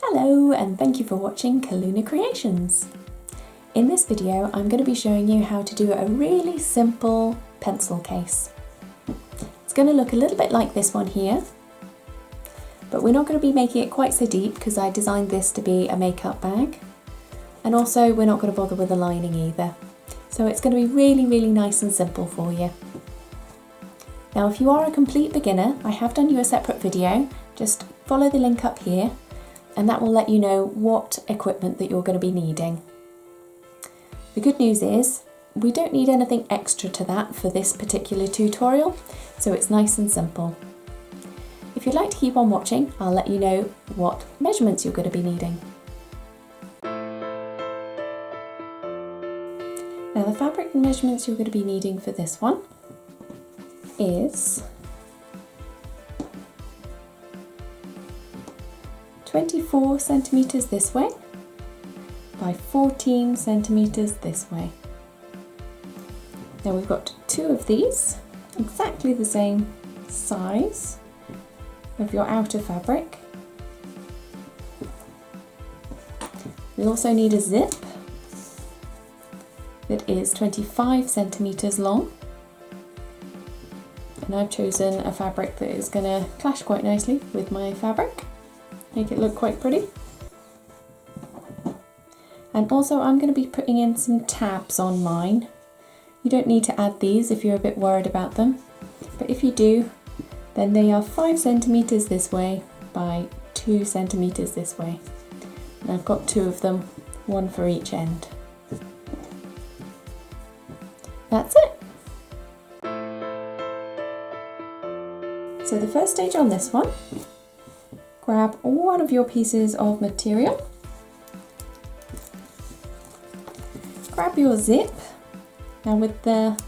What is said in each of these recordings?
Hello and thank you for watching Kaluna Creations. In this video I'm going to be showing you how to do a really simple pencil case. It's going to look a little bit like this one here, but we're not going to be making it quite so deep because I designed this to be a makeup bag, and also we're not going to bother with the lining either. So it's going to be really nice and simple for you. Now if you are a complete beginner, I have done you a separate video, just follow the link up here and that will let you know what equipment that you're going to be needing. The good news is we don't need anything extra to that for this particular tutorial, so it's nice and simple. If you'd like to keep on watching, I'll let you know what measurements you're going to be needing. Now the fabric measurements you're going to be needing for this one is 24 centimetres this way by 14 centimetres this way. Now we've got two of these, exactly the same size of your outer fabric. We also need a zip that is 25 centimetres long, and I've chosen a fabric that is going to clash quite nicely with my fabric, make it look quite pretty. And also I'm going to be putting in some tabs on mine. You don't need to add these if you're a bit worried about them, but if you do, then they are 5 centimetres this way by 2 centimetres this way. And I've got two of them, one for each end. That's it. So the first stage on this one, grab one of your pieces of material, grab your zip, now with the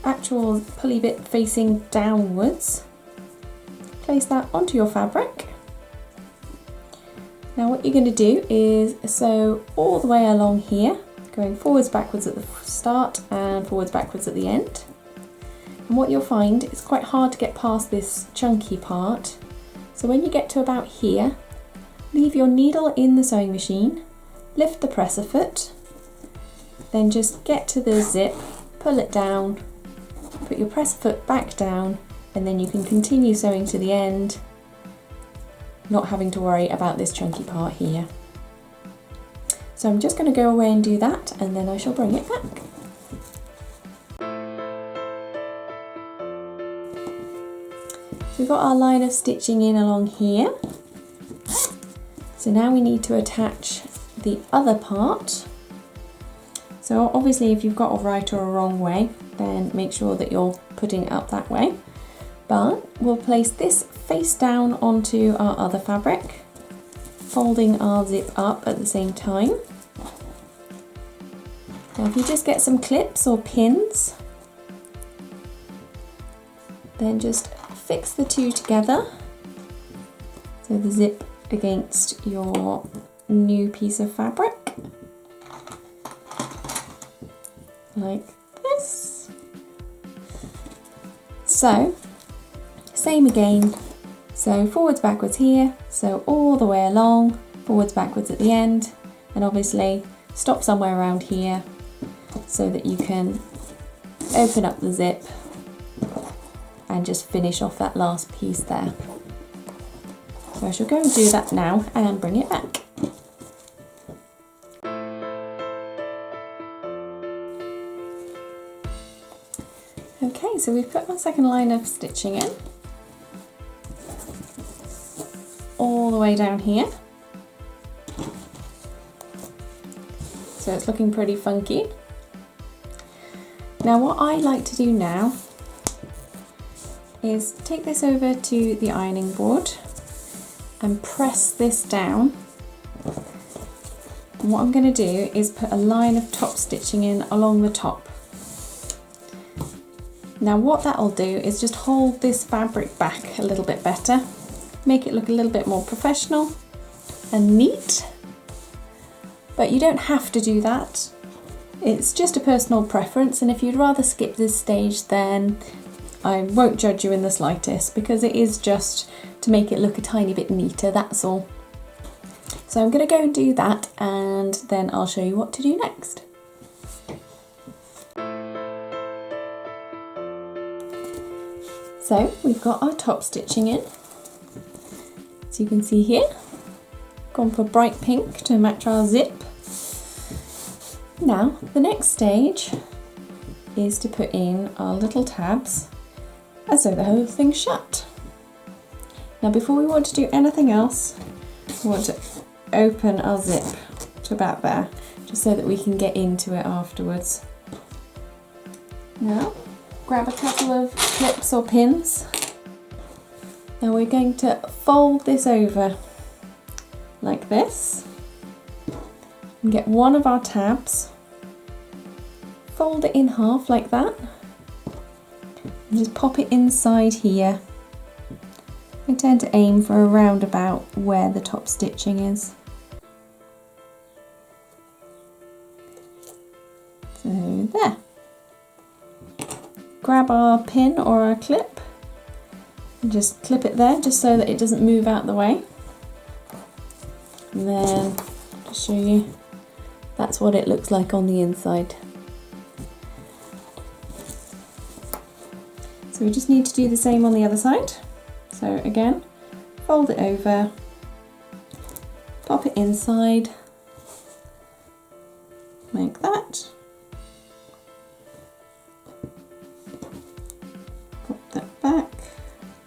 actual pulley bit facing downwards, place that onto your fabric. Now what you're going to do is sew all the way along here, going forwards backwards at the start and forwards backwards at the end. And what you'll find, it's quite hard to get past this chunky part. So when you get to about here, leave your needle in the sewing machine, lift the presser foot, then just get to the zip, pull it down, put your presser foot back down, and then you can continue sewing to the end, not having to worry about this chunky part here. So I'm just going to go away and do that, and then I shall bring it back. We've got our line of stitching in along here. So now we need to attach the other part. So obviously if you've got a right or a wrong way, then make sure that you're putting it up that way. But we'll place this face down onto our other fabric, folding our zip up at the same time. Now if you just get some clips or pins, then just fix the two together, so the zip against your new piece of fabric, like this. So, same again, so forwards backwards here, so all the way along, forwards backwards at the end, and obviously stop somewhere around here so that you can open up the zip and just finish off that last piece there. So I shall go and do that now and bring it back. Okay, so we've put our second line of stitching in, all the way down here. So it's looking pretty funky. Now what I like to do now is take this over to the ironing board and press this down. And what I'm going to do is put a line of top stitching in along the top. Now what that'll do is just hold this fabric back a little bit better, make it look a little bit more professional and neat, but you don't have to do that. It's just a personal preference, and if you'd rather skip this stage, then I won't judge you in the slightest, because it is just to make it look a tiny bit neater, that's all. So I'm going to go and do that, and then I'll show you what to do next. So we've got our top stitching in, as you can see here, gone for bright pink to match our zip. Now the next stage is to put in our little tabs as though the whole thing's shut. Now before we want to do anything else, we want to open our zip to about there, just so that we can get into it afterwards. Now grab a couple of clips or pins. Now we're going to fold this over like this and get one of our tabs, fold it in half like that, and just pop it inside here. I tend to aim for around about where the top stitching is. So there. Grab our pin or our clip and just clip it there, just so that it doesn't move out the way. And then to show you, that's what it looks like on the inside. So we just need to do the same on the other side. So again, fold it over, pop it inside, like that. Pop that back,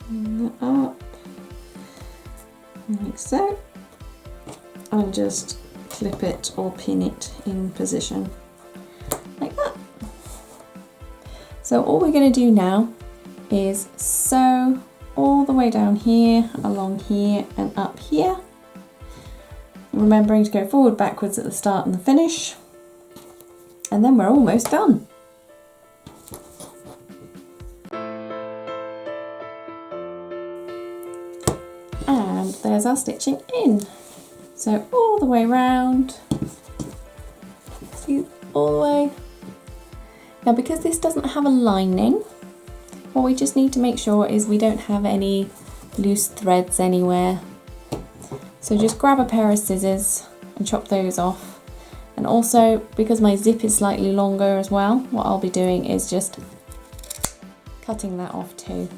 and that up, like so. And just clip it or pin it in position, like that. So all we're going to do now is sew all the way down here, along here and up here, remembering to go forward, backwards at the start and the finish, and then we're almost done. And there's our stitching in. So all the way round, see, all the way. Now because this doesn't have a lining, what we just need to make sure is we don't have any loose threads anywhere. So just grab a pair of scissors and chop those off. And also, because my zip is slightly longer as well, what I'll be doing is just cutting that off too.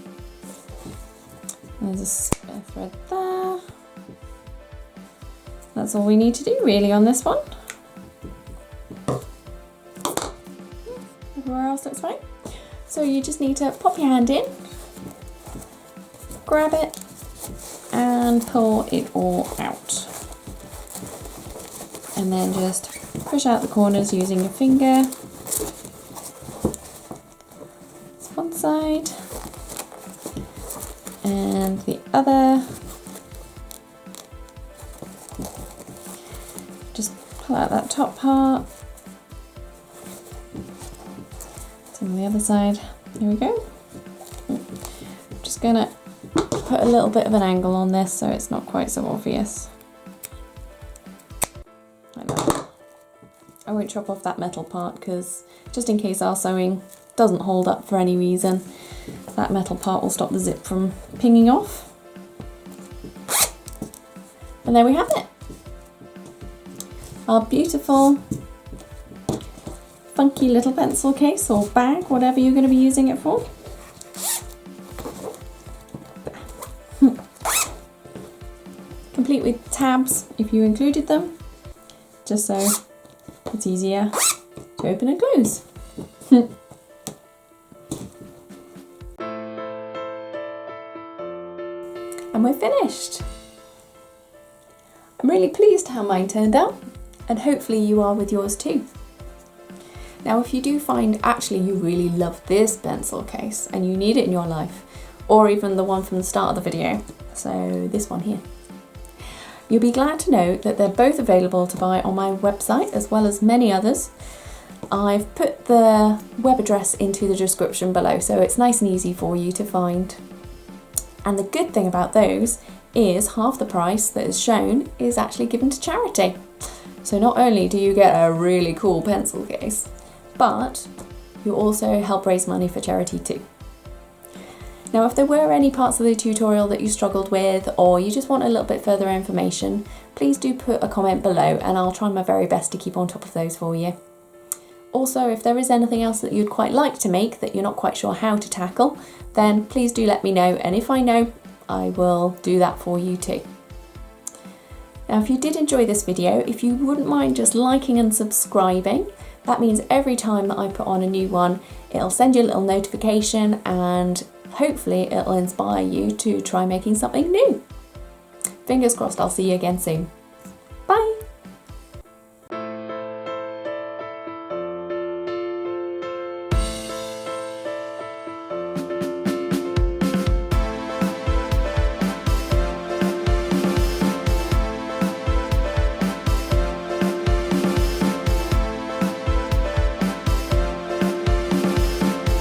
There's a spare thread there. That's all we need to do really on this one. Everywhere else looks fine. So you just need to pop your hand in, grab it and pull it all out. And then just push out the corners using your finger. That's one side and the other. Just pull out that top part. On the other side, here we go. Just gonna put a little bit of an angle on this so it's not quite so obvious. Like that. I won't chop off that metal part because just in case our sewing doesn't hold up for any reason, that metal part will stop the zip from pinging off. And there we have it. Our beautiful funky little pencil case or bag, whatever you're going to be using it for. Complete with tabs if you included them, just so it's easier to open and close. And we're finished. I'm really pleased how mine turned out, and hopefully you are with yours too. Now if you do find actually you really love this pencil case and you need it in your life, or even the one from the start of the video, so this one here, you'll be glad to know that they're both available to buy on my website as well as many others. I've put the web address into the description below, so it's nice and easy for you to find. And the good thing about those is half the price that is shown is actually given to charity. So not only do you get a really cool pencil case, but you also help raise money for charity too. Now, if there were any parts of the tutorial that you struggled with, or you just want a little bit further information, please do put a comment below and I'll try my very best to keep on top of those for you. Also, if there is anything else that you'd quite like to make that you're not quite sure how to tackle, then please do let me know, and if I know, I will do that for you too. Now, if you did enjoy this video, if you wouldn't mind just liking and subscribing, that means every time that I put on a new one, it'll send you a little notification and hopefully it'll inspire you to try making something new. Fingers crossed I'll see you again soon.